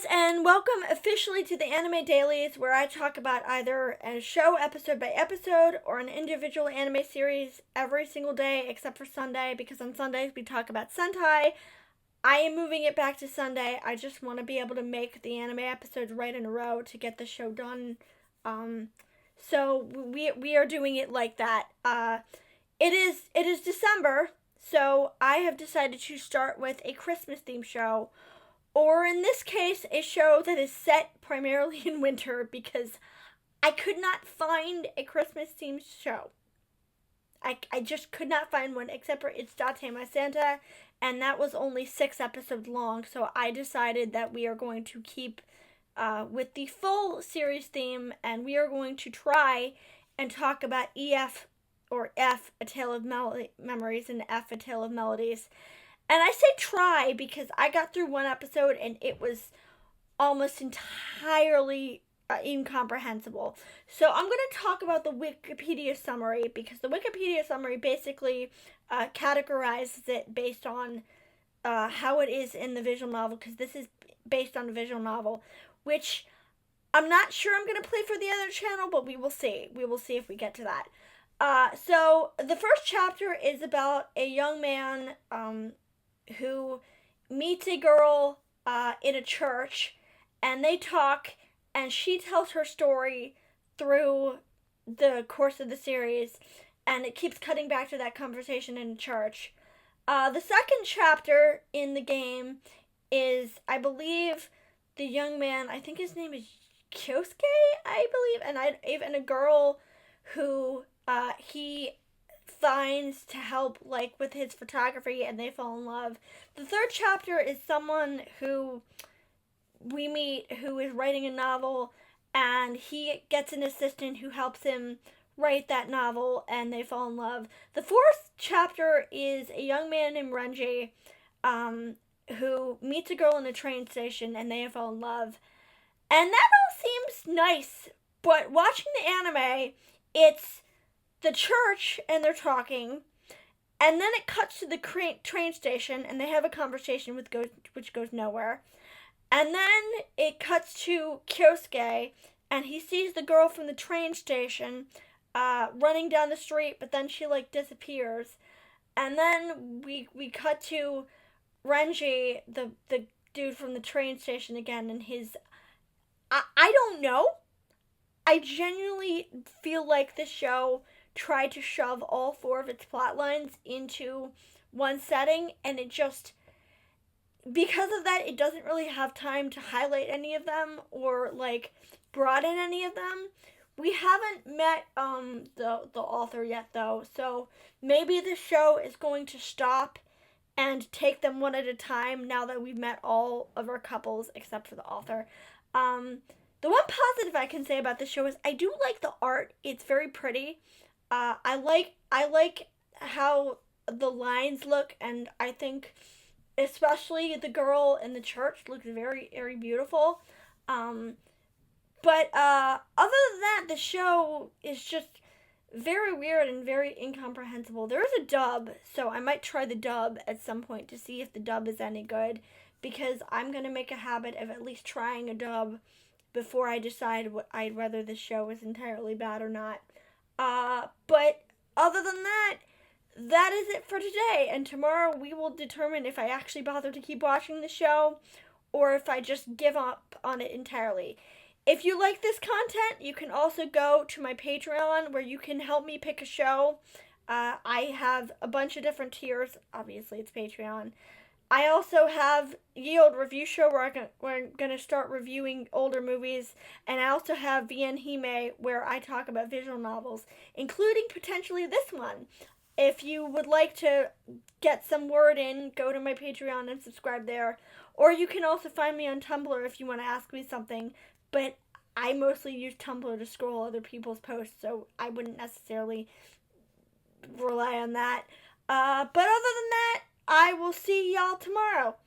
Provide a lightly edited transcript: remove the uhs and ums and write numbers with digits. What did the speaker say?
guys, and welcome officially to the Anime Dailies, where I talk about either a show episode by episode or an individual anime series every single day except for Sunday, because on Sundays we talk about Sentai. I am moving it back to Sunday. I just want to be able to make the anime episodes right in a row to get the show done. So we are doing it like that. It is December, so I have decided to start with a Christmas themed show. Or in this case, a show that is set primarily in winter because I could not find a Christmas themed show. I just could not find one except for It's Date My Santa, and that was only 6 episodes long, so I decided that we are going to keep with the full series theme, and we are going to try and talk about EF, or F, A Tale of Memories, and F, A Tale of Melodies. And I say try because I got through one episode and it was almost entirely incomprehensible. So I'm going to talk about the Wikipedia summary because the Wikipedia summary basically categorizes it based on how it is in the visual novel, because this is based on a visual novel, which I'm not sure I'm going to play for the other channel, but we will see. We will see if we get to that. So the first chapter is about a young man who meets a girl in a church, and they talk, and she tells her story through the course of the series, and it keeps cutting back to that conversation in church. The second chapter in the game is, I believe, the young man, I think his name is Kyosuke, I believe, and a girl who he finds to help, like, with his photography, and they fall in love. The third chapter is someone who we meet who is writing a novel, and he gets an assistant who helps him write that novel, and they fall in love. The fourth chapter is a young man named Renji who meets a girl in a train station, and they fall in love. And that all seems nice, but watching the anime, it's the church, and they're talking, and then it cuts to the train station, and they have a conversation which goes nowhere, and then it cuts to Kyosuke, and he sees the girl from the train station running down the street, but then she, like, disappears, and then we cut to Renji, the dude from the train station again, and his, I don't know, I genuinely feel like this show tried to shove all 4 of its plot lines into one setting, and it just, because of that, it doesn't really have time to highlight any of them or, like, broaden any of them. We haven't met the author yet, though, so maybe the show is going to stop and take them one at a time now that we've met all of our couples except for the author. The one positive I can say about the show is I do like the art. It's very pretty. I like how the lines look, and I think especially the girl in the church looks very, very beautiful. But other than that, the show is just very weird and very incomprehensible. There is a dub, so I might try the dub at some point to see if the dub is any good, because I'm going to make a habit of at least trying a dub before I decide whether the show is entirely bad or not. But other than that, that is it for today, and tomorrow we will determine if I actually bother to keep watching the show, or if I just give up on it entirely. If you like this content, you can also go to my Patreon, where you can help me pick a show. I have a bunch of different tiers. Obviously, it's Patreon. I also have Ye Old Review Show, where I'm going to start reviewing older movies, and I also have VN Hime, where I talk about visual novels, including potentially this one. If you would like to get some word in, go to my Patreon and subscribe there. Or you can also find me on Tumblr if you want to ask me something, but I mostly use Tumblr to scroll other people's posts, so I wouldn't necessarily rely on that. But other than that, I will see y'all tomorrow.